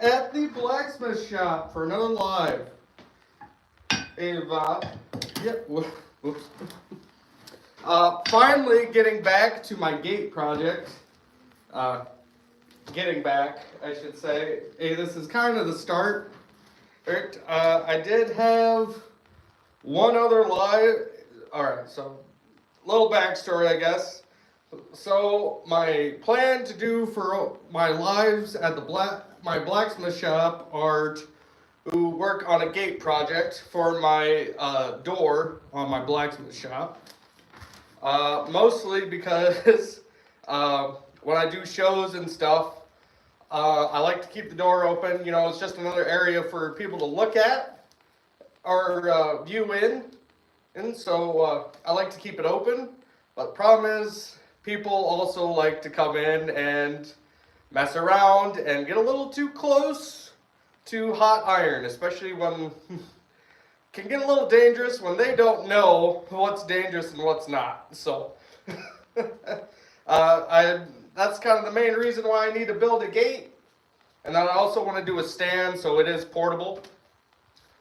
at the blacksmith shop for another live. Hey, yep. Whoops. Finally getting back to my gate project. Getting back, I should say. Hey, this is kind of the start. I did have one other live. Alright, so little backstory, I guess. So my plan to do for my lives at my blacksmith shop are to work on a gate project for my door on my blacksmith shop. Mostly because when I do shows and stuff, I like to keep the door open. You know, it's just another area for people to look at or view in. And so I like to keep it open. But the problem is, people also like to come in and mess around and get a little too close to hot iron, especially when can get a little dangerous when they don't know what's dangerous and what's not. So that's kind of the main reason why I need to build a gate. And then I also want to do a stand so it is portable.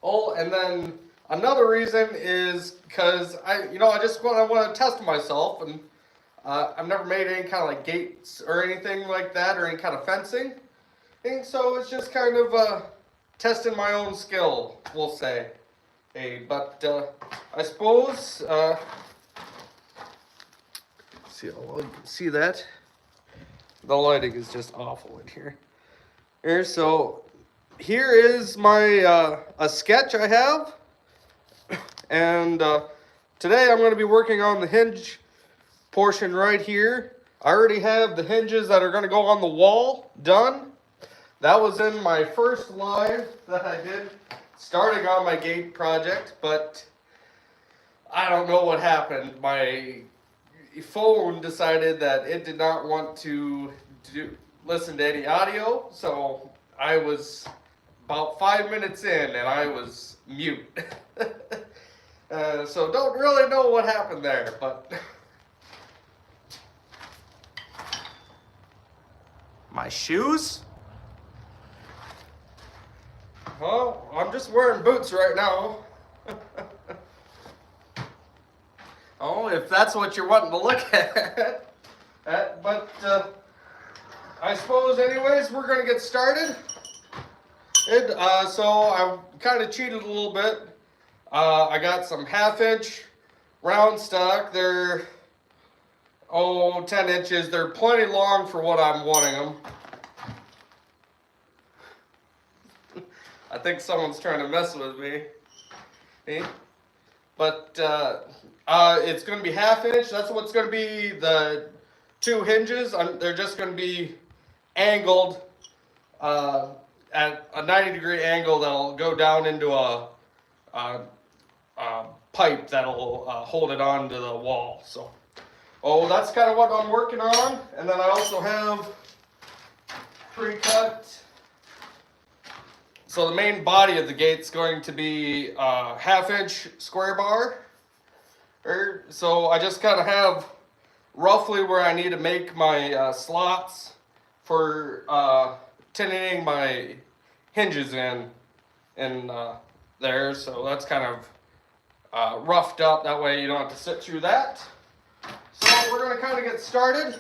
Oh, and then another reason is because I just want to test myself, and I've never made any kind of like gates or anything like that, or any kind of fencing. And so it's just kind of testing my own skill, we'll say. Hey, but I suppose, see how well you can see that. The lighting is just awful in here. So here is my a sketch I have, and today I'm going to be working on the hinge portion right here. I already have the hinges that are going to go on the wall done. That was in my first live that I did starting on my gate project, but I don't know what happened. My phone decided that it did not want to listen to any audio, so I was about 5 minutes in and I was mute. So don't really know what happened there, but my shoes? Well, I'm just wearing boots right now. Oh, if that's what you're wanting to look at. But I suppose anyways, we're going to get started. So I kind of cheated a little bit. I got some 1/2-inch round stock. They're 10 inches. They're plenty long for what I'm wanting them. I think someone's trying to mess with me. But it's going to be 1/2 inch. That's what's going to be the 2 hinges. They're just going to be angled at a 90-degree angle that'll go down into a pipe that'll hold it onto the wall. So, that's kind of what I'm working on. And then I also have pre-cut. So the main body of the gate's going to be a 1/2-inch square bar. So I just kind of have roughly where I need to make my slots for tenon my hinges in there. So that's kind of roughed up. That way you don't have to sit through that. So we're going to kind of get started.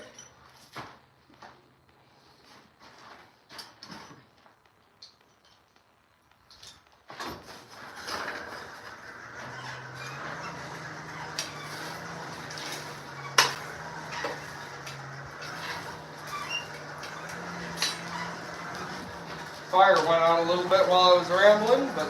Fire went out a little bit while I was rambling, but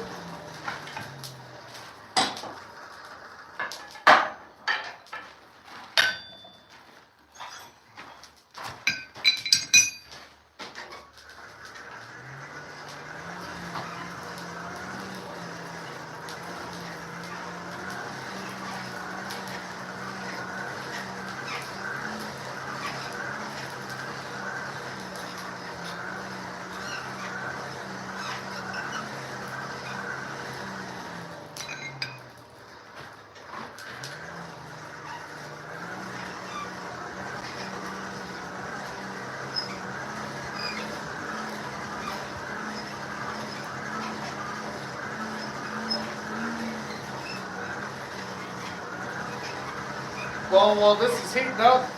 Well, while this is heating up,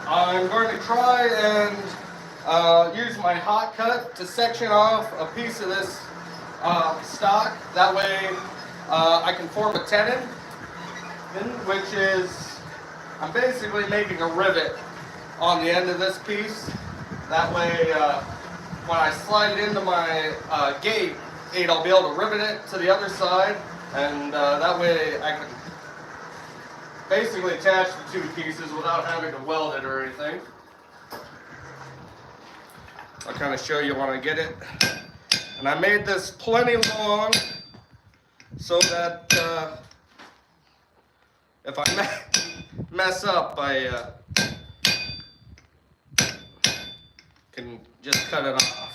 I'm going to try and use my hot cut to section off a piece of this stock. That way I can form a tenon, which is, I'm basically making a rivet on the end of this piece. That way when I slide it into my gate, I'll be able to rivet it to the other side, and that way I can basically attach the two pieces without having to weld it or anything. I'll kind of show you when I get it. And I made this plenty long so that if I mess up, I can just cut it off.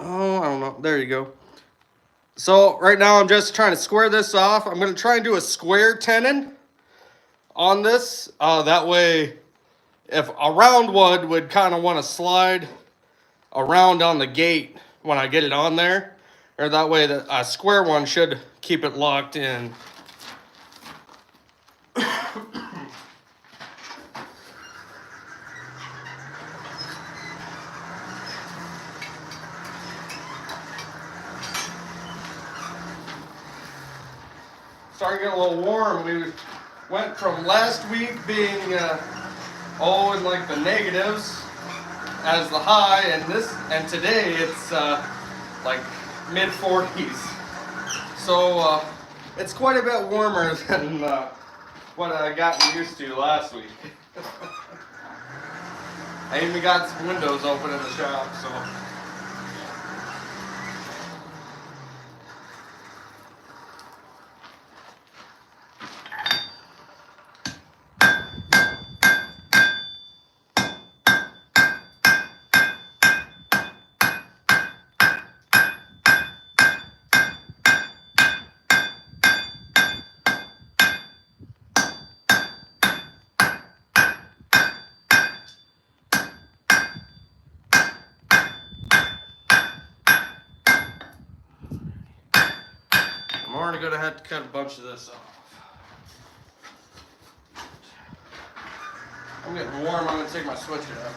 Oh, I don't know. There you go. So right now I'm just trying to square this off. I'm going to try and do a square tenon on this. That way, if a round one would kind of want to slide around on the gate when I get it on there, or that way the square one should keep it locked in. Starting to get a little warm. We went from last week being in like the negatives as the high, and today it's like mid 40s. So it's quite a bit warmer than what I got used to last week. I even got some windows open in the shop, so. I'm going to have to cut a bunch of this off. I'm getting warm. I'm going to take my switcher out.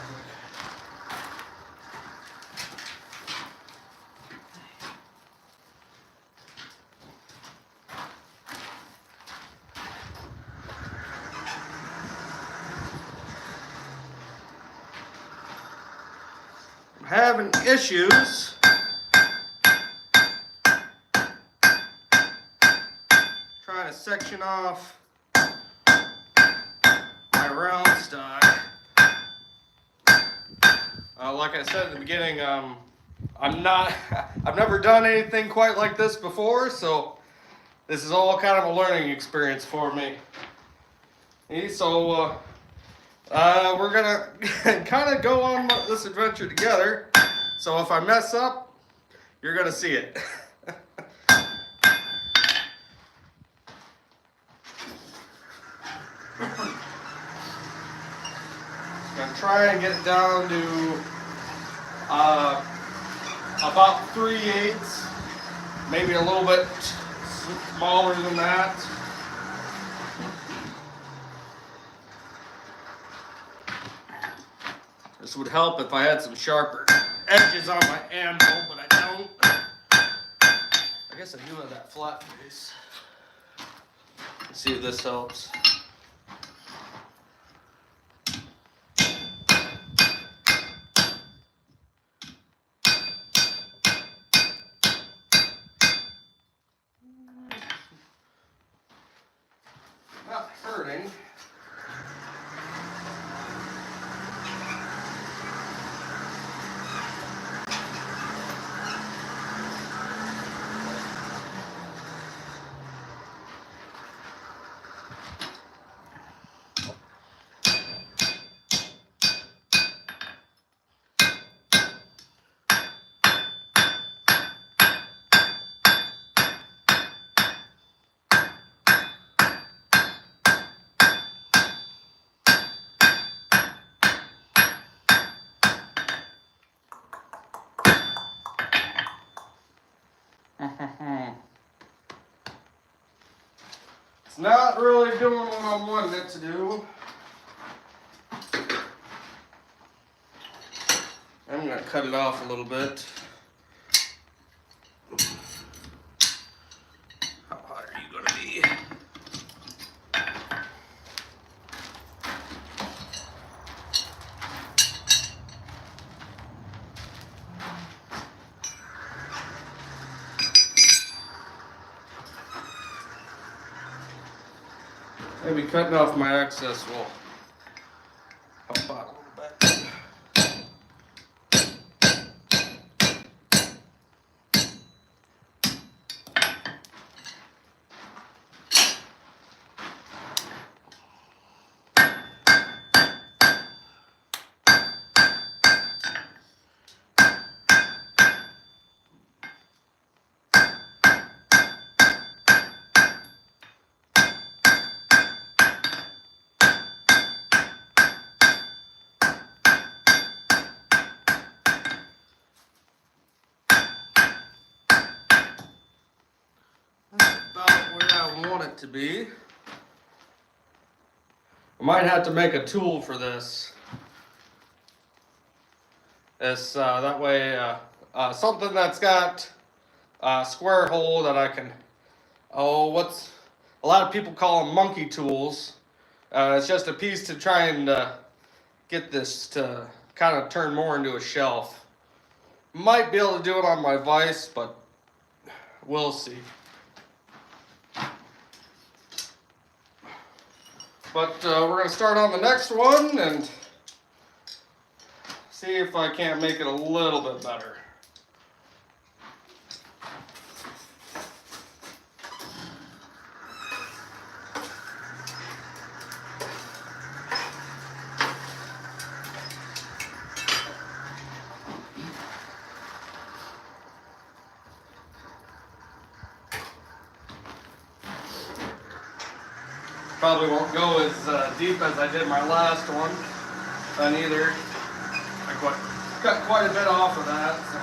I'm having issues trying to section off my round stock. Like I said at the beginning, I've never done anything quite like this before, so this is all kind of a learning experience for me. So we're gonna kind of go on this adventure together. So if I mess up, you're gonna see it. try and get it down to about 3/8, maybe a little bit smaller than that. This would help if I had some sharper edges on my anvil, but I don't. I guess I do have that flat face. Let's see if this helps. Not hurting. It's not really doing what I wanted it to do. I'm going to cut it off a little bit. How hot are you going to be? Maybe cutting off my excess will help out a little bit. To be. I might have to make a tool for this. That way, something that's got a square hole that I can, what's, a lot of people call them monkey tools. It's just a piece to try and get this to kind of turn more into a shelf. Might be able to do it on my vise, but we'll see. But we're going to start on the next one and see if I can't make it a little bit better. Probably won't go as deep as I did my last one, and either I cut quite a bit off of that. So.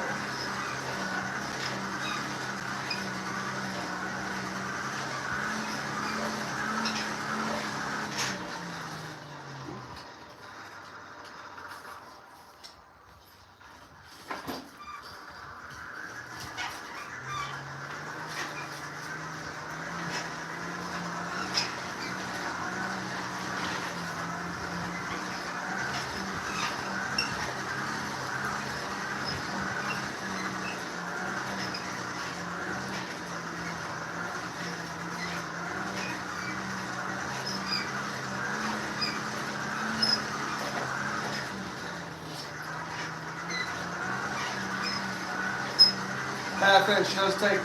Half inch does take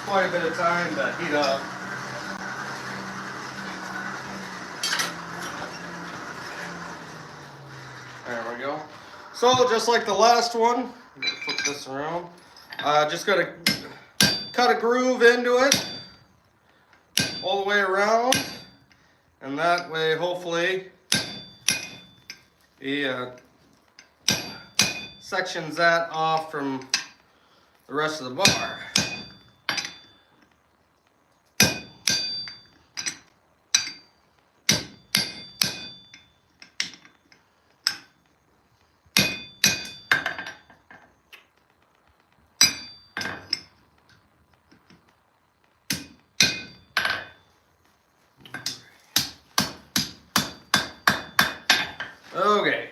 quite a bit of time to heat up. There we go. So just like the last one, flip this around. Just gotta cut a groove into it all the way around, and that way hopefully He sections that off from the rest of the bar. Okay.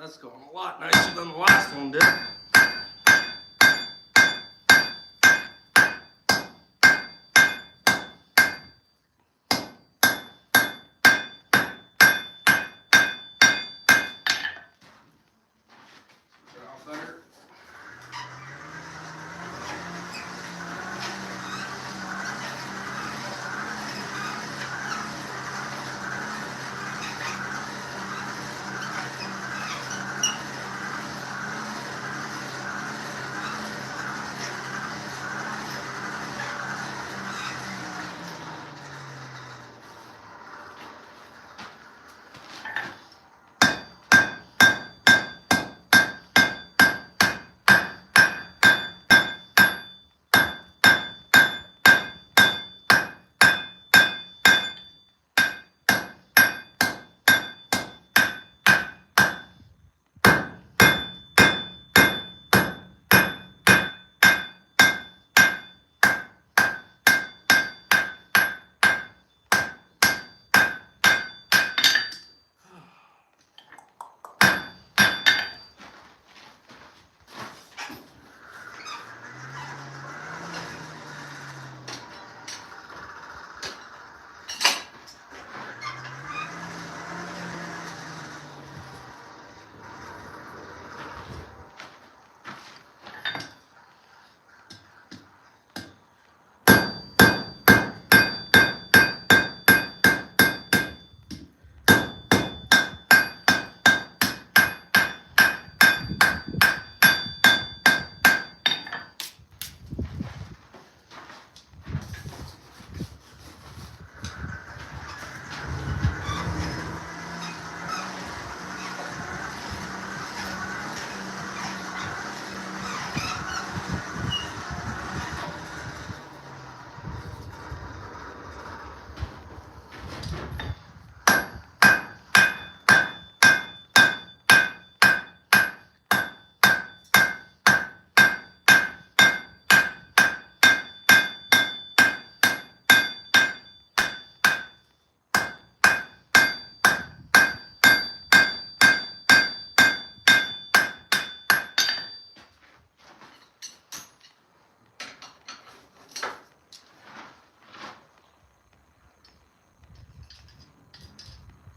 That's going a lot nicer than the last one did.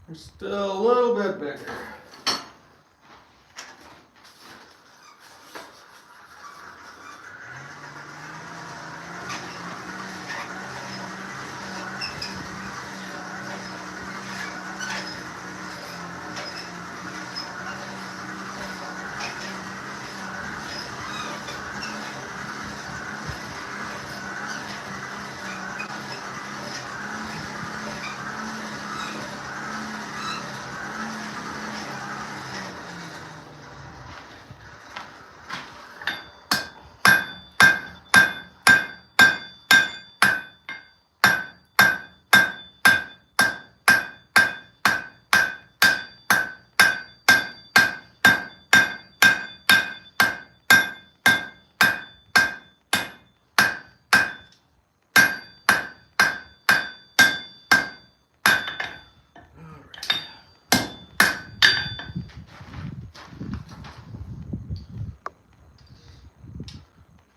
They're still a little bit bigger.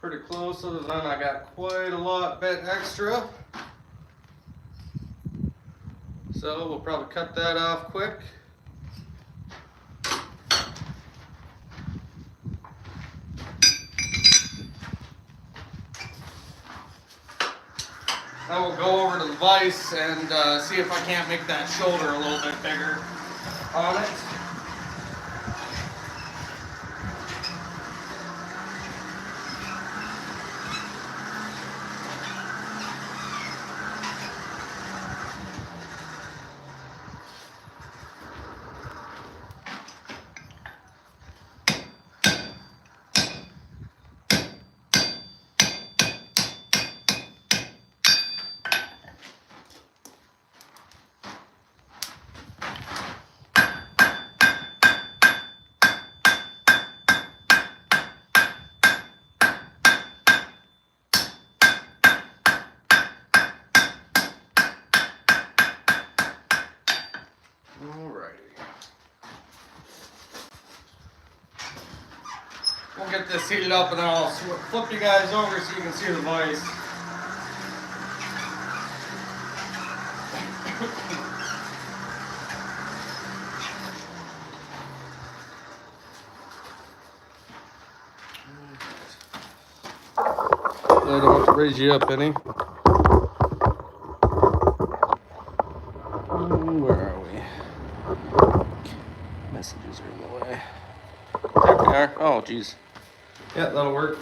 pretty close. Other than that, I got quite a lot bit extra. So we'll probably cut that off quick. Then we'll go over to the vise and see if I can't make that shoulder a little bit bigger on it. We'll get this heated up and then I'll flip you guys over so you can see the vise. I don't have to raise you up any. Where are we? Messages are in the way. There we are. Oh, geez. Yeah, that'll work.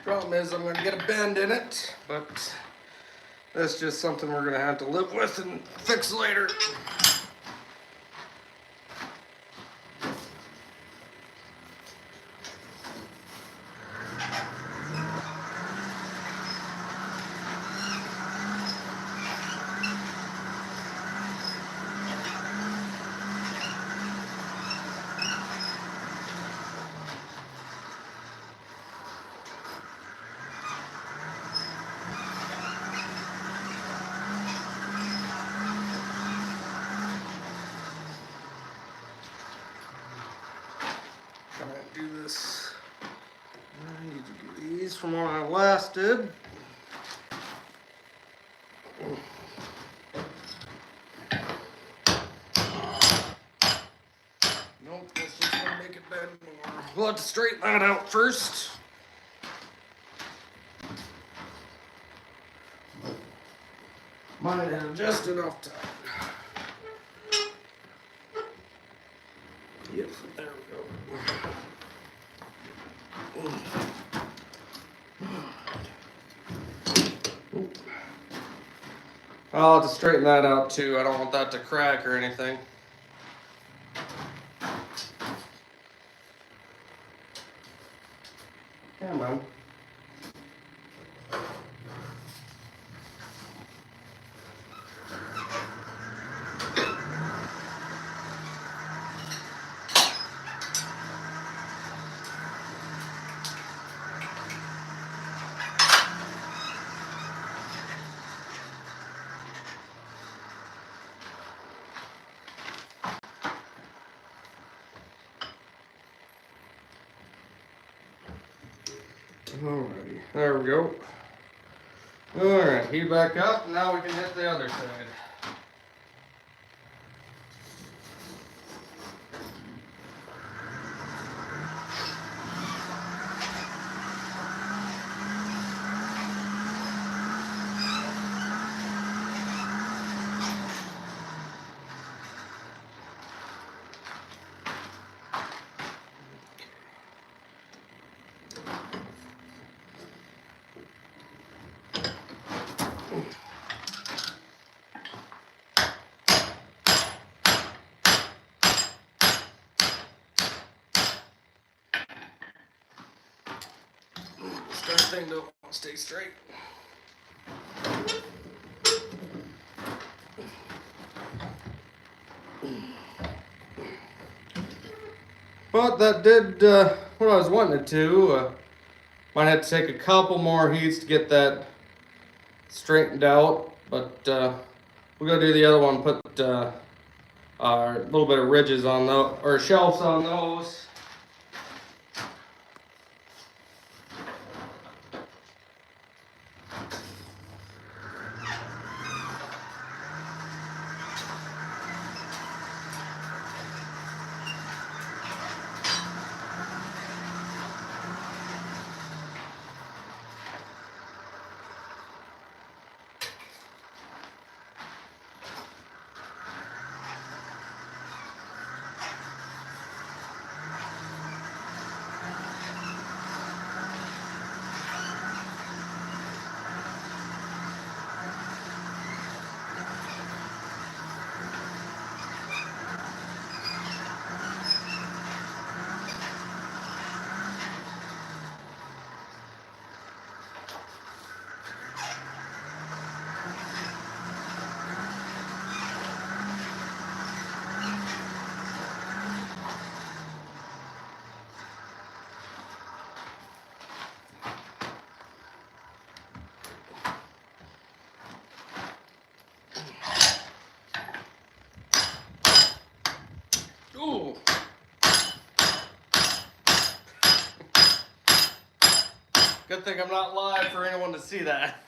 Problem is I'm going to get a bend in it, but that's just something we're going to have to live with and fix later. Do this. I need to do these from where I last did. Nope, that's just gonna make it bend more. We'll have to straighten that out first. Might have just enough time. Yep, there we go. I'll have to straighten that out too. I don't want that to crack or anything. Come on. Alrighty, there we go. Alright, heat back up, now we can hit the other side. This thing don't stay straight. But that did what I was wanting to. Might have to take a couple more heats to get that straightened out. But we'll go do the other one. Put a little bit of ridges on those, or shelves on those. Ooh. Good thing I'm not live for anyone to see that.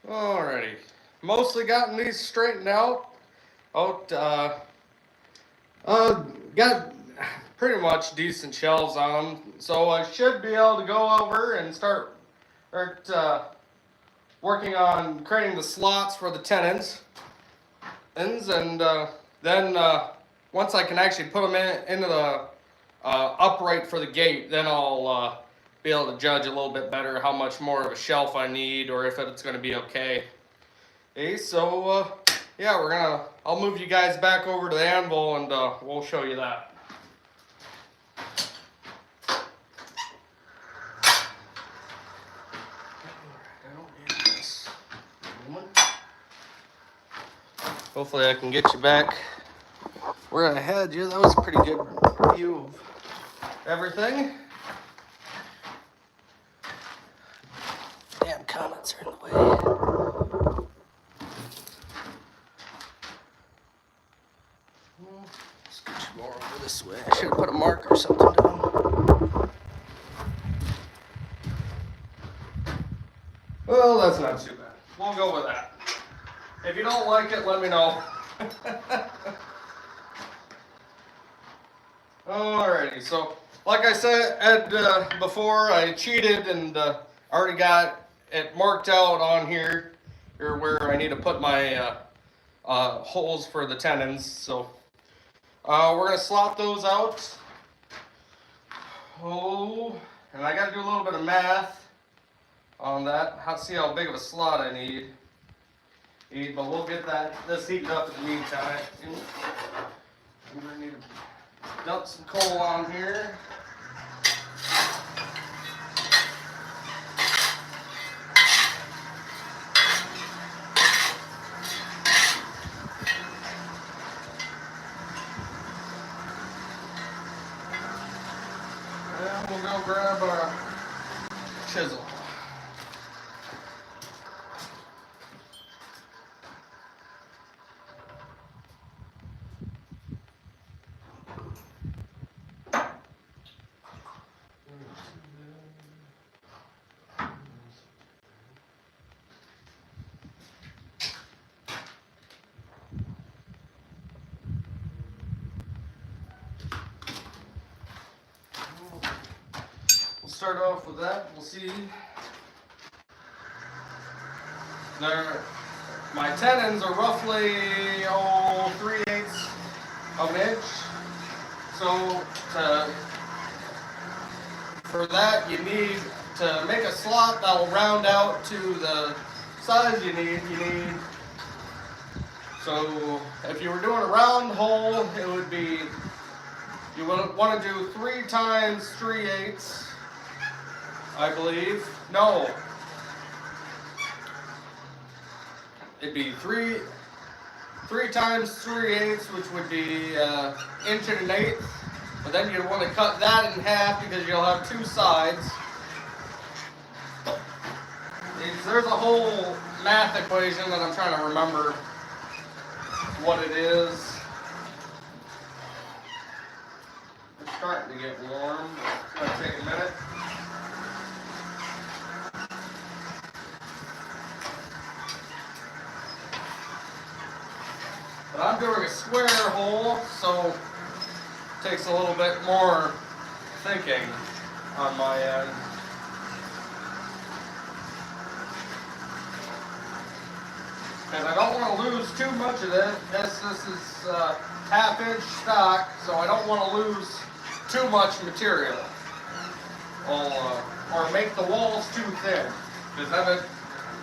Alrighty, mostly gotten these straightened out. Got pretty much decent shelves on them, so I should be able to go over and start working on creating the slots for the tenons, and then once I can actually put them into the upright for the gate, then I'll be able to judge a little bit better how much more of a shelf I need or if it's going to be okay. Okay, so yeah, I'll move you guys back over to the anvil and we'll show you that. Hopefully I can get you back where I had you. That was a pretty good view of everything. Damn comments are in the way. Let's get you more over this way. I should have put a marker or something down. Well, that's not too bad. We'll go with that. If you don't like it, let me know. Alrighty, so like I said before, I cheated and already got it marked out on here where I need to put my holes for the tenons. So we're gonna slot those out. Oh, and I gotta do a little bit of math on that. See how big of a slot I need. But we'll get this heated up in the meantime. I'm gonna need to dump some coal on here. And we'll go grab our chisel. Start off with that. We'll see. My tenons are roughly 3/8 of an inch. So for that, you need to make a slot that will round out to the size you need. So if you were doing a round hole, it would be, you would want to do 3 times 3/8. I believe. No. It'd be 3 times 3/8, which would be 1 1/8. But then you'd want to cut that in half because you'll have 2 sides. There's a whole math equation that I'm trying to remember what it is. It's starting to get warm. It's going to take a minute. But I'm doing a square hole, so it takes a little bit more thinking on my end. Because I don't want to lose too much of this. This is 1/2 inch stock, so I don't want to lose too much material. Or make the walls too thin. Because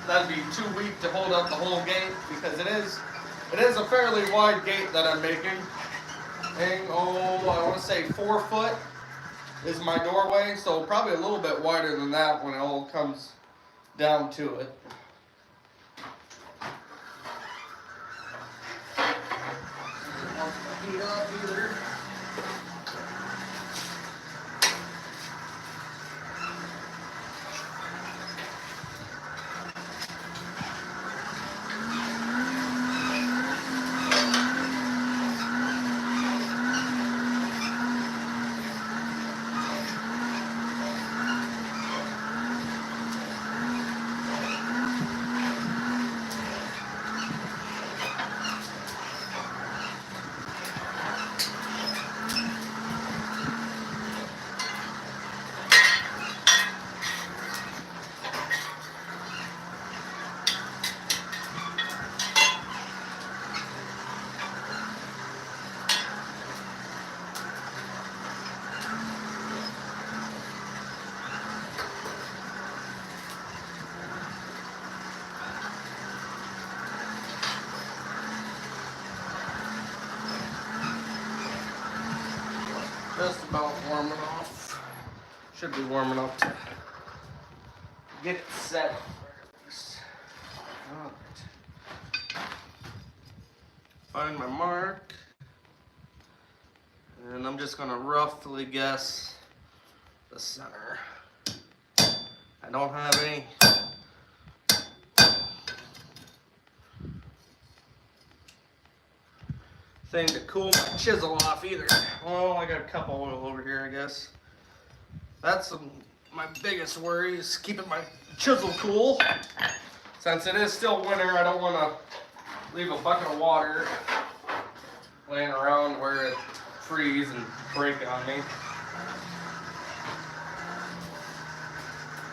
that'd be too weak to hold up the whole gate, because it is a fairly wide gate that I'm making. And I want to say 4 foot is my doorway, so probably a little bit wider than that when it all comes down to it. Heat up either. just about warming off. Should be warm enough to get it set. All right. Find my mark. And I'm just gonna roughly guess the center. I don't have any thing to cool my chisel off either. Well, I got a cup of oil over here, I guess. That's my biggest worry, is keeping my chisel cool. Since it is still winter, I don't want to leave a bucket of water laying around where it freeze and break on me.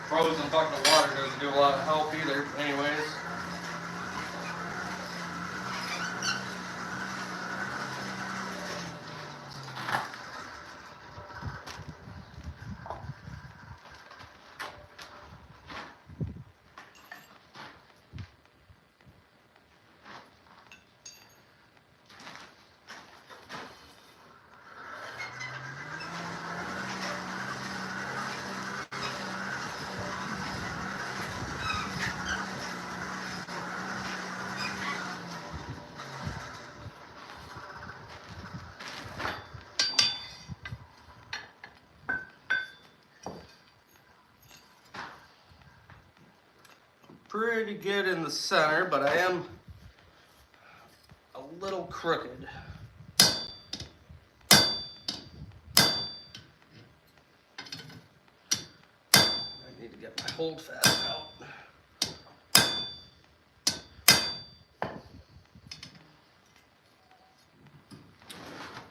Frozen bucket of water doesn't do a lot of help either, anyways. Pretty good in the center, but I am a little crooked. I need to get my hold fast out.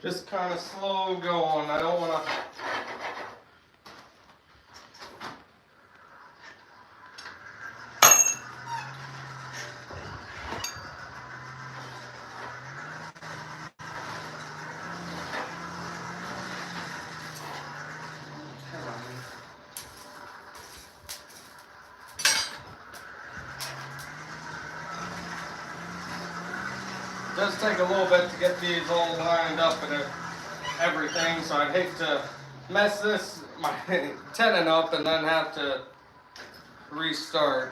Just kind of slow going. I don't want to does take a little bit to get these all lined up and everything, so I'd hate to mess my tenon up and then have to restart.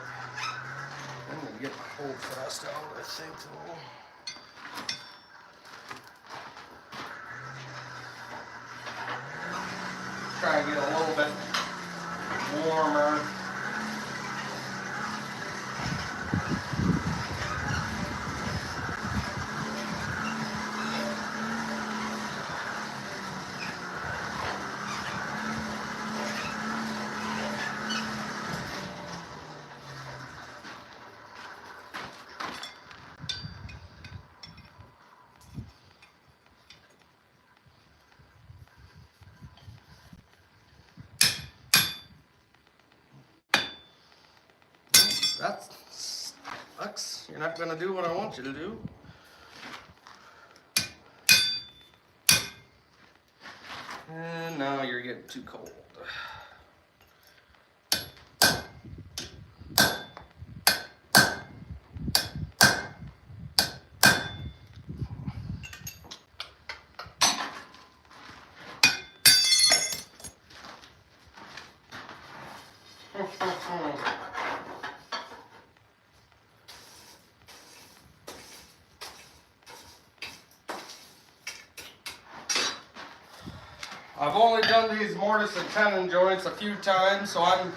I'm gonna get my hold fast out, I think. Try and get a little bit warmer. That sucks. You're not gonna do what I want you to do. And now you're getting too cold. I've only done these mortise and tenon joints a few times, so I'm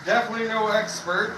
definitely no expert.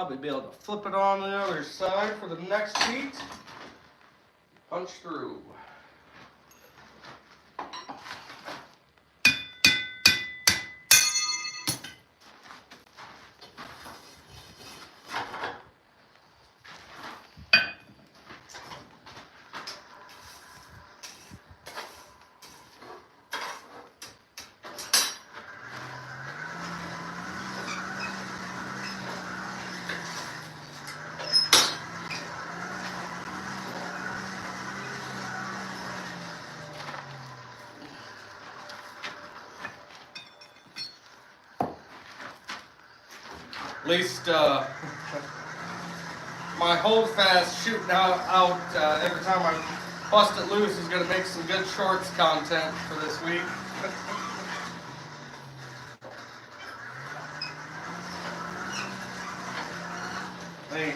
Probably be able to flip it on the other side for the next beat. Punch through. At least my hold fast shooting out every time I bust it loose is going to make some good shorts content for this week. Hey,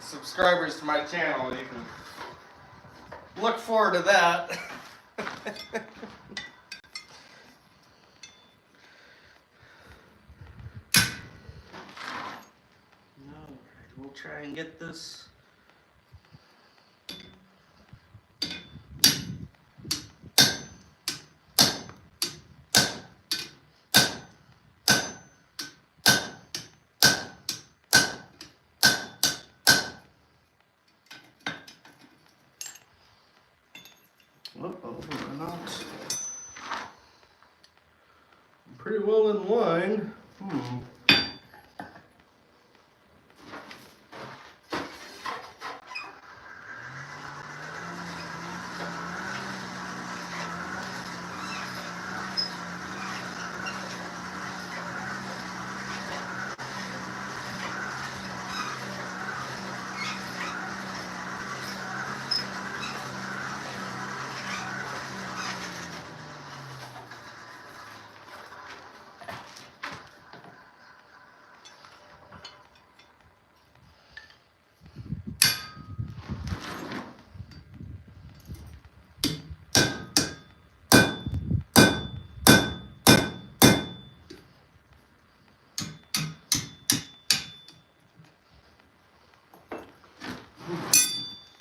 subscribers to my channel, you can look forward to that. We'll try and get this. Uh-oh, we're not. I'm pretty well in line.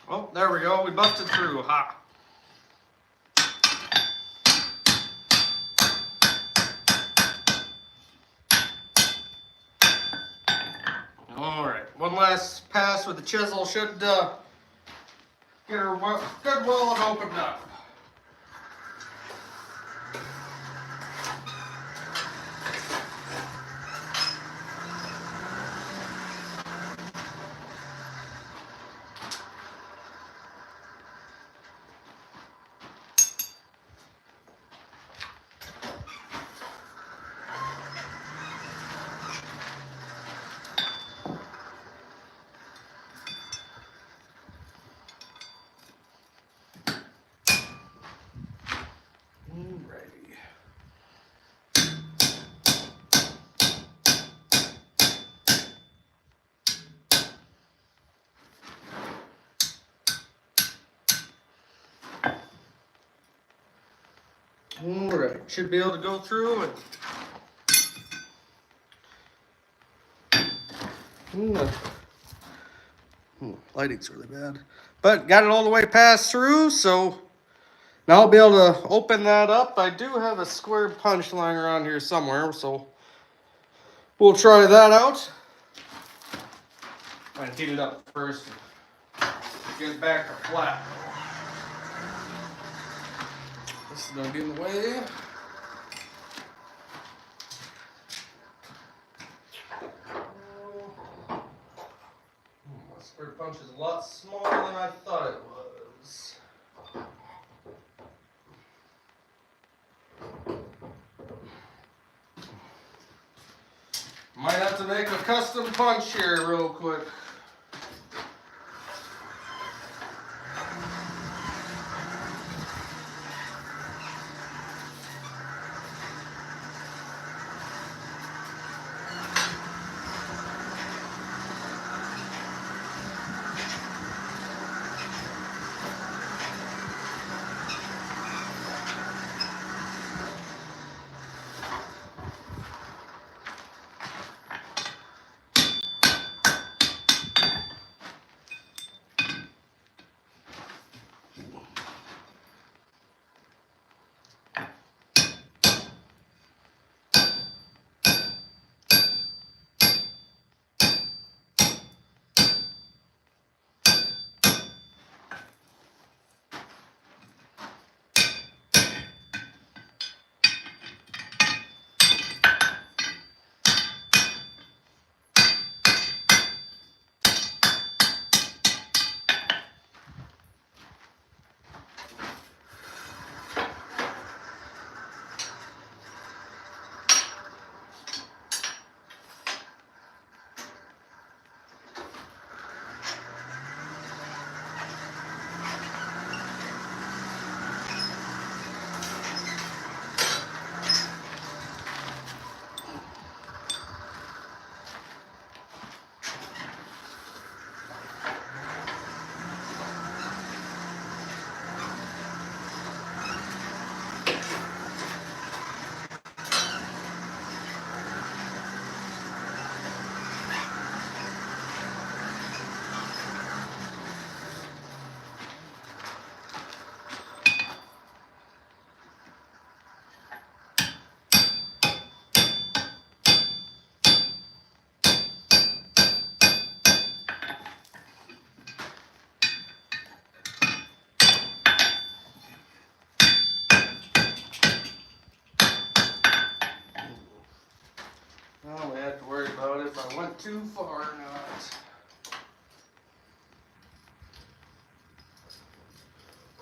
Oh, there we go. We busted through. Ha. All right. One last pass with the chisel should get her good well and opened up. Alright, should be able to go through and lighting's really bad. But got it all the way passed through, so now I'll be able to open that up. I do have a square punch lying around here somewhere, so we'll try that out. I'm gonna heat it up first and get it back to flat. This is gonna get in the way. My square punch is a lot smaller than I thought it was. Might have to make a custom punch here real quick.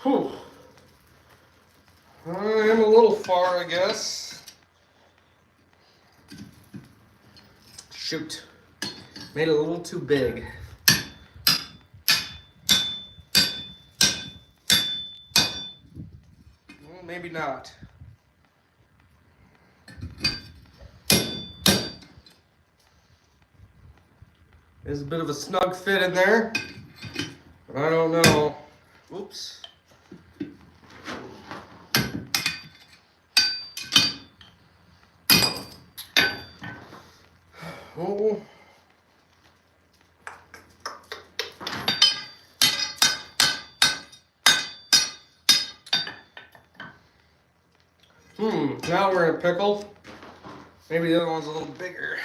Whew. I am a little far, I guess. Shoot. Made it a little too big. Well, maybe not. There's a bit of a snug fit in there. But I don't know. Oops. Oh. Now we're in a pickle. Maybe the other one's a little bigger.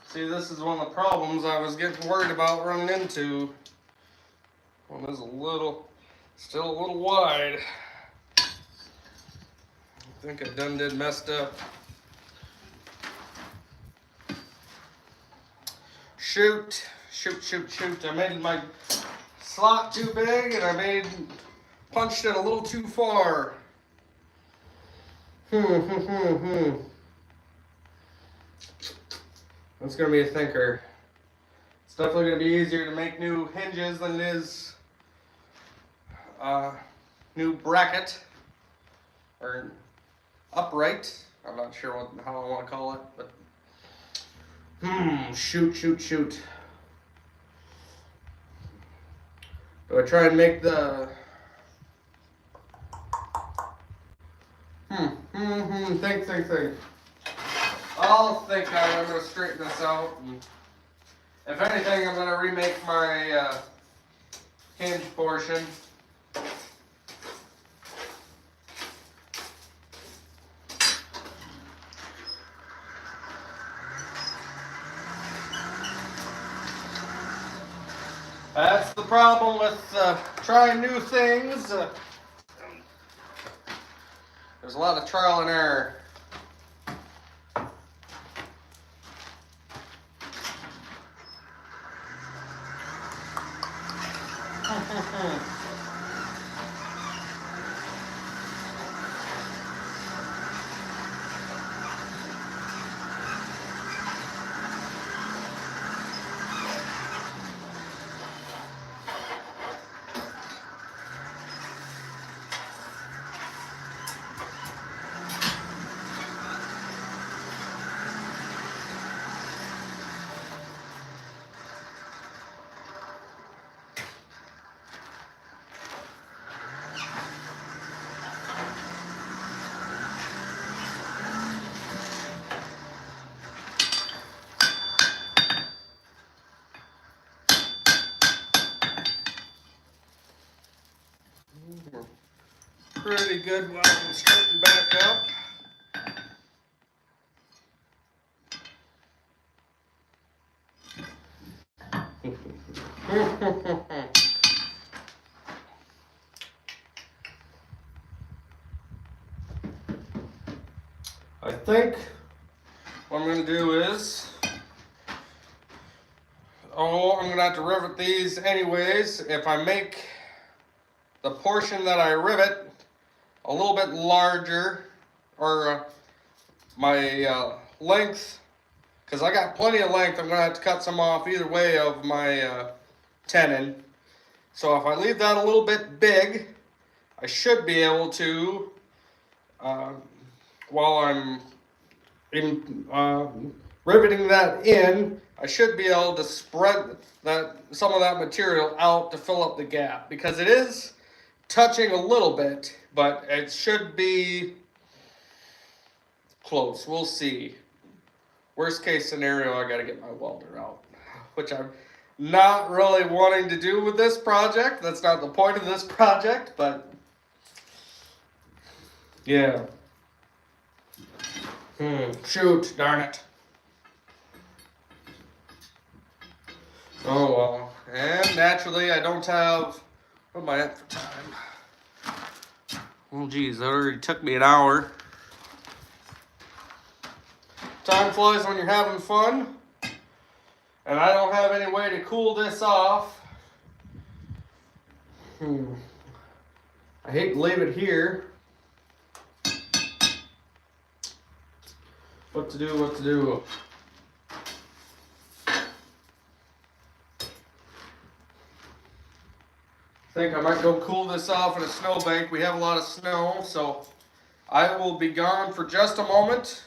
See, this is one of the problems I was getting worried about running into. One is still a little wide. I think I did messed up. Shoot. I made my slot too big and I punched it a little too far. That's gonna be a thinker. It's definitely gonna be easier to make new hinges than it is new bracket or upright. I'm not sure how I want to call it, but shoot. Do I try and make the think. I'll think I'm gonna straighten this out. And if anything, I'm gonna remake my hinge portion. That's the problem with trying new things. There's a lot of trial and error. Pretty good while I'm starting back up. I think what I'm going to do is, I'm going to have to rivet these anyways. If I make the portion that I rivet a little bit larger, or my length, because I got plenty of length, I'm going to have to cut some off either way of my tenon. So if I leave that a little bit big, I should be able to, while I'm riveting that in, I should be able to spread some of that material out to fill up the gap, because it is touching a little bit, but it should be close. We'll see. Worst case scenario, I gotta get my welder out, which I'm not really wanting to do with this project. That's not the point of this project, but yeah. Shoot, darn it. Oh well. And naturally, I don't have, what am I at for time? Well, geez, that already took me an hour. Time flies when you're having fun. And I don't have any way to cool this off. I hate to leave it here. What to do. I think I might go cool this off in a snowbank. We have a lot of snow, so I will be gone for just a moment.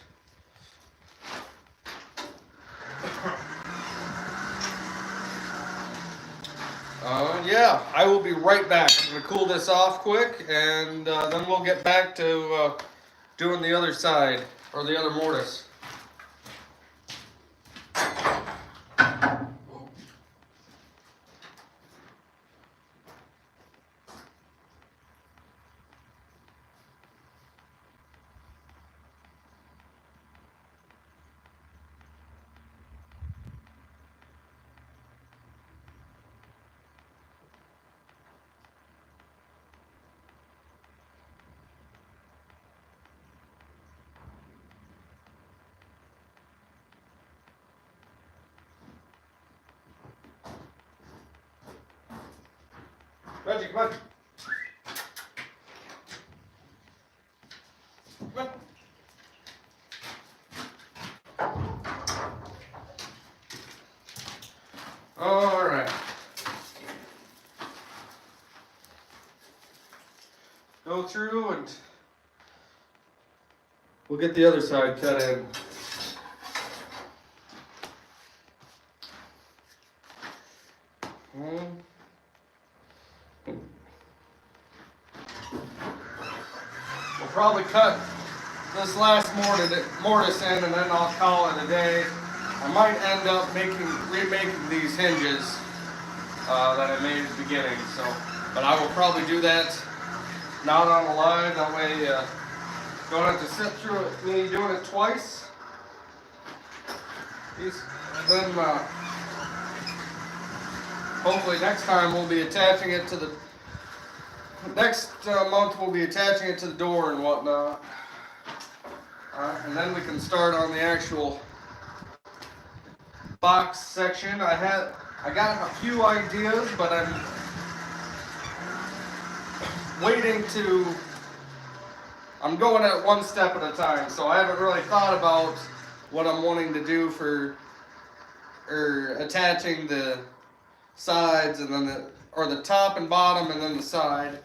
Yeah, I will be right back. I'm going to cool this off quick, and then we'll get back to doing the other side, or the other mortise. Reggie, come on. Come on. All right. Go through and we'll get the other side cut in. We'll probably cut this last mortise in, and then I'll call it a day. I might end up remaking these hinges that I made at the beginning. So, but I will probably do that not on the live. That way, don't have to sit through it. Me doing it twice. Then hopefully next time we'll be attaching it to the. Next month we'll be attaching it to the door and whatnot. And then we can start on the actual box section. I got a few ideas, but I'm I'm going at one step at a time, so I haven't really thought about what I'm wanting to do for attaching the sides and then the top and bottom and then the side.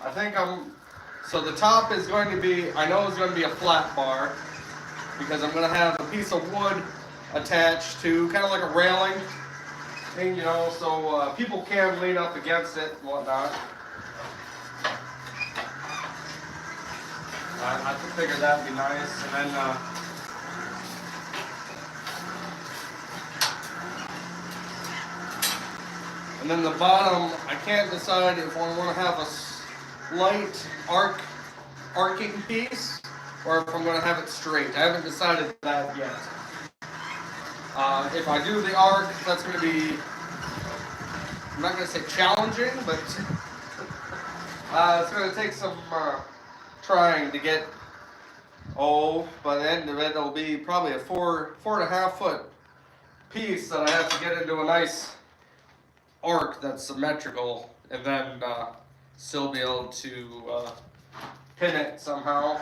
I think so the top is going to be, I know it's going to be a flat bar because I'm going to have a piece of wood attached to, kind of like a railing thing, so people can lean up against it and whatnot. I figured that'd be nice, and then the bottom, I can't decide if I want to have a slight arcing piece or if I'm going to have it straight. I haven't decided that yet. If I do the arc, that's going to be, I'm not going to say challenging, but it's going to take some trying to get, by the end of it, it'll be probably a 4.5 foot piece that I have to get into a nice arc that's symmetrical, and then still be able to pin it somehow.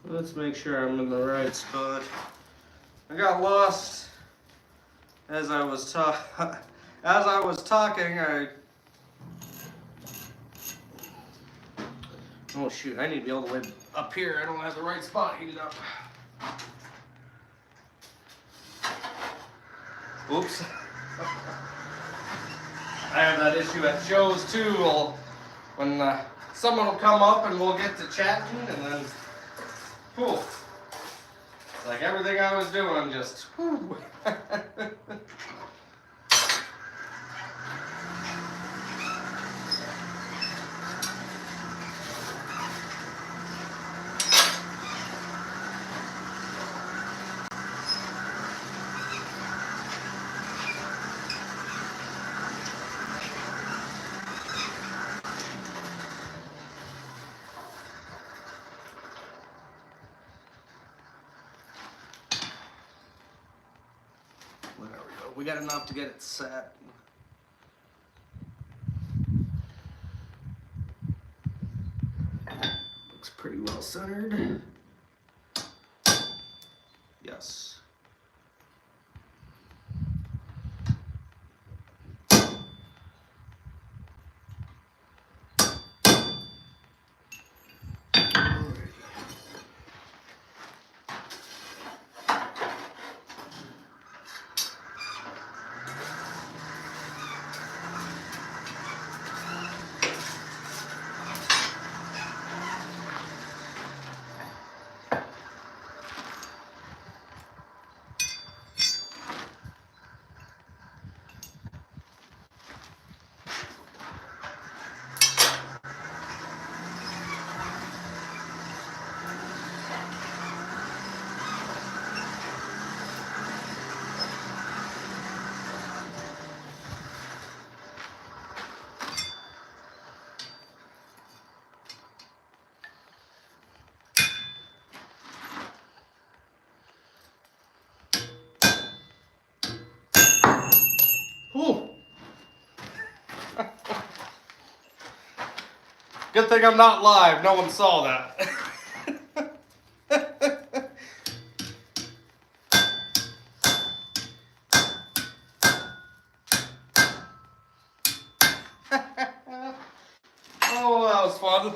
Let's make sure I'm in the right spot. I got lost as I was talking. Oh shoot! I need to be all the way up here. I don't have the right spot heated up. Oops. I have that issue at shows too. When someone will come up and we'll get to chatting, and then, whew, it's like everything I was doing just, whew. There we go. We got enough to get it set. Looks pretty well centered. Yes. Whew. Good thing I'm not live. No one saw that. Oh, that was fun.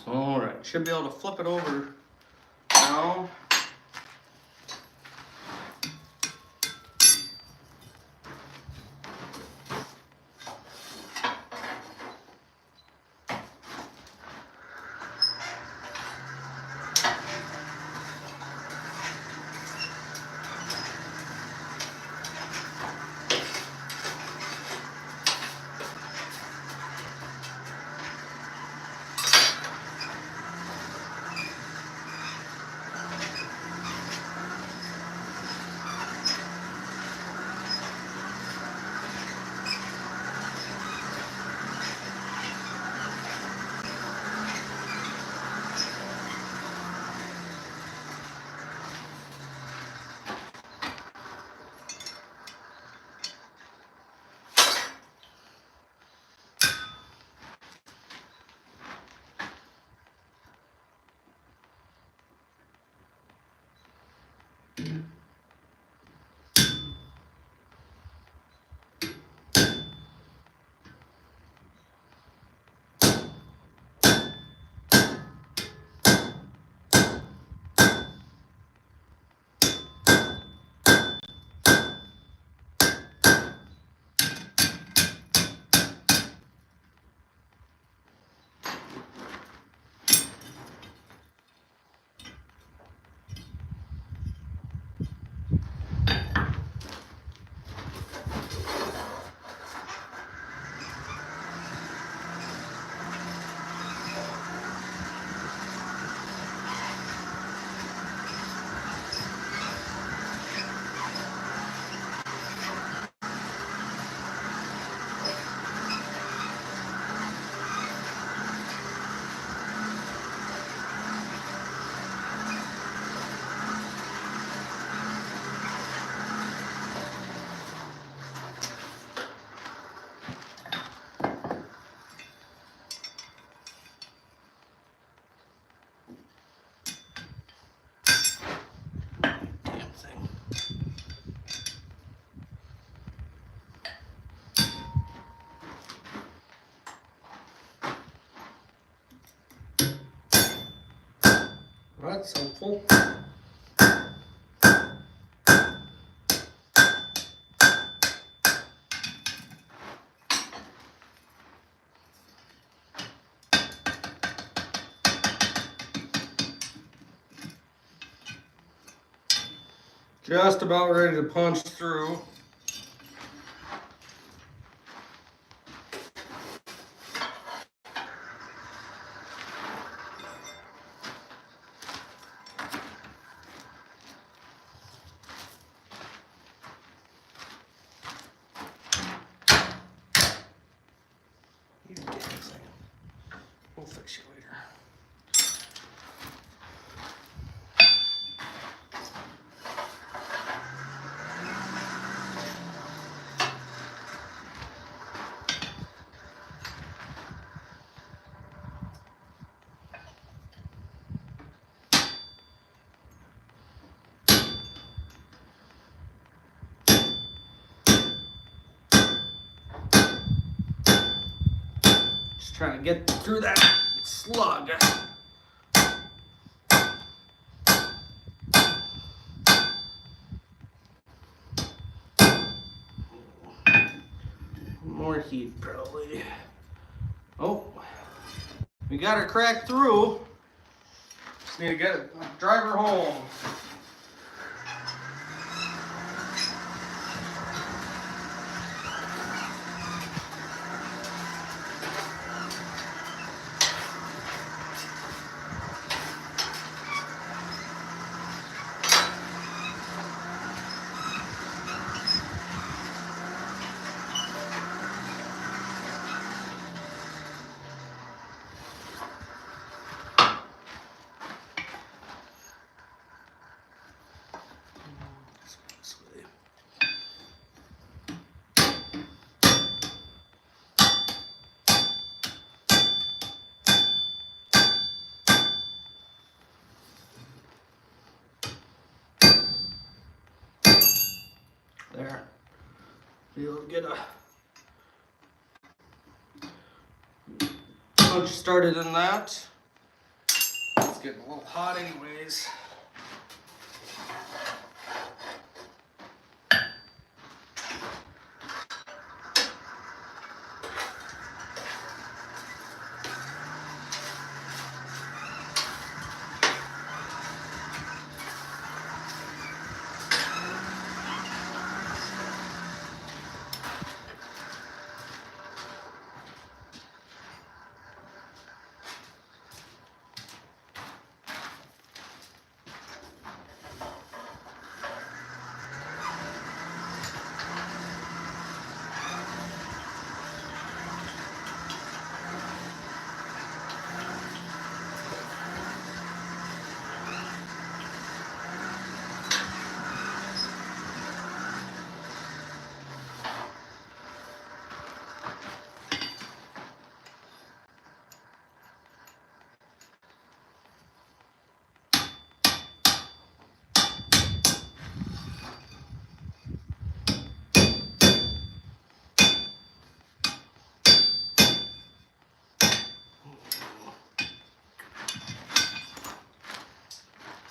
All right, should be able to flip it over now. That's helpful. Just about ready to punch through. You give me a second. We'll fix you later. Just trying to get through that slug. More heat, probably. Oh, we got her cracked through. Just need to get it, drive her home. There. You'll get a punch started in that. It's getting a little hot anyways.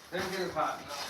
Didn't get it hot enough.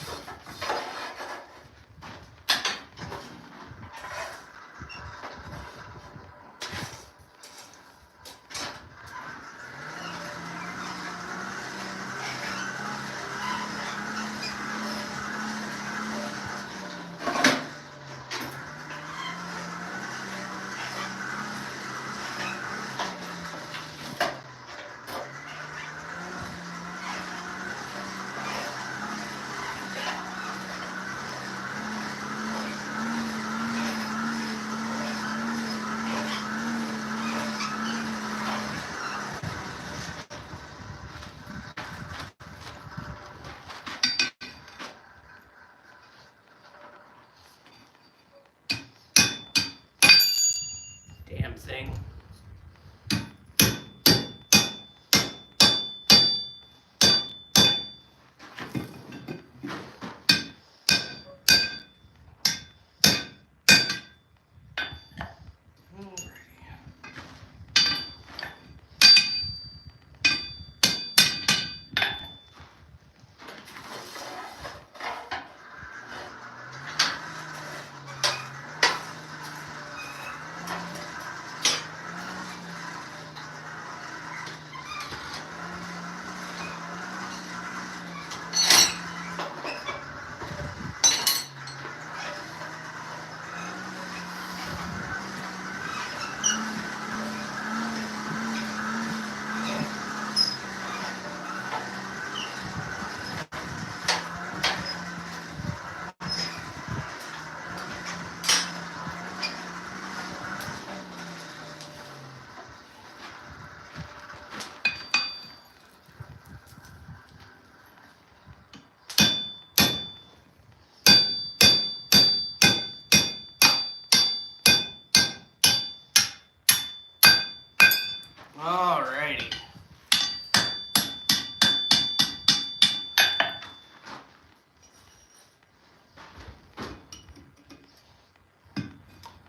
Alrighty.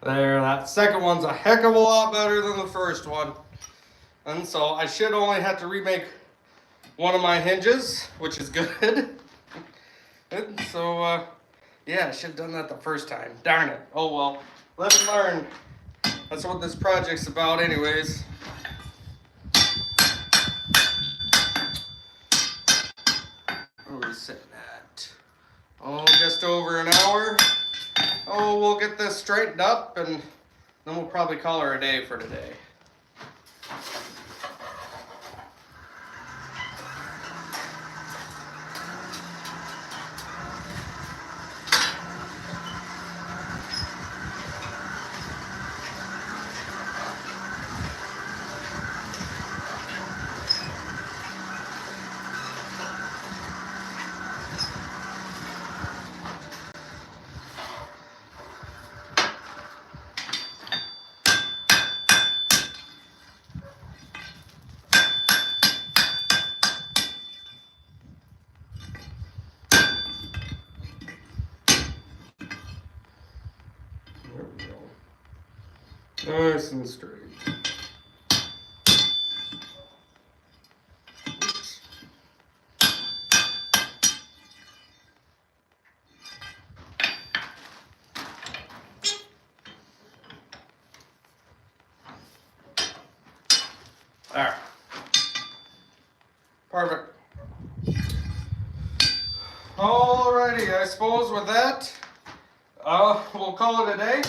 There, that second one's a heck of a lot better than the first one. And so I should only have to remake one of my hinges, which is good. And so, yeah, I should have done that the first time. Darn it. Oh well. Live and learn. That's what this project's about anyways. Where are we sitting at? Oh, just over an hour. Oh, we'll get this straightened up and then we'll probably call her a day for today. Nice and straight. Oops. All right. Perfect. Alrighty, I suppose with that, we'll call it a day.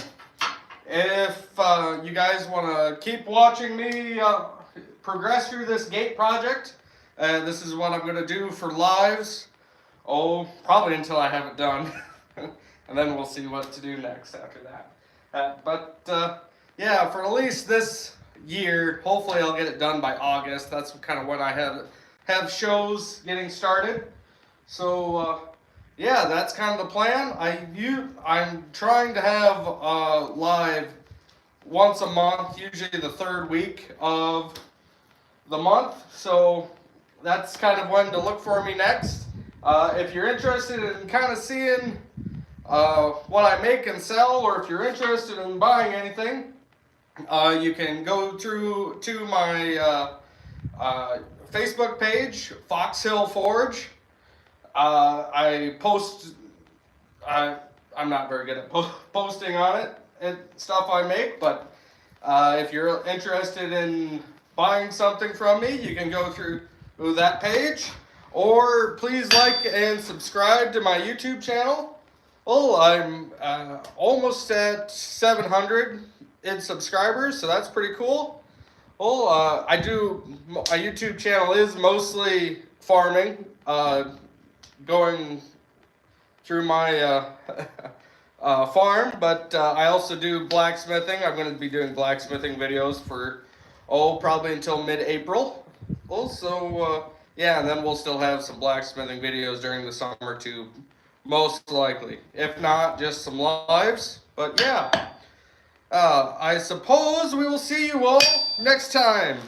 If you guys want to keep watching me progress through this gate project, this is what I'm going to do for lives. Oh, probably until I have it done. And then we'll see what to do next after that. But yeah, for at least this year, hopefully I'll get it done by August. That's kind of when I have shows getting started. So yeah, that's kind of the plan. I'm trying to have live once a month, usually the third week of the month. So that's kind of when to look for me next. If you're interested in kind of seeing what I make and sell, or if you're interested in buying anything, you can go through to my Facebook page, Foxhill Forge. I post. I'm not very good at posting on it and stuff I make, but if you're interested in buying something from me, you can go through that page, or please like and subscribe to my YouTube channel. Well, I'm almost at 700 in subscribers, so that's pretty cool. Well, my YouTube channel is mostly farming, going through my farm, but I also do blacksmithing. I'm going to be doing blacksmithing videos for, probably until mid-April. Also, yeah, and then we'll still have some blacksmithing videos during the summer too, most likely. If not, just some lives. But yeah, I suppose we will see you all next time.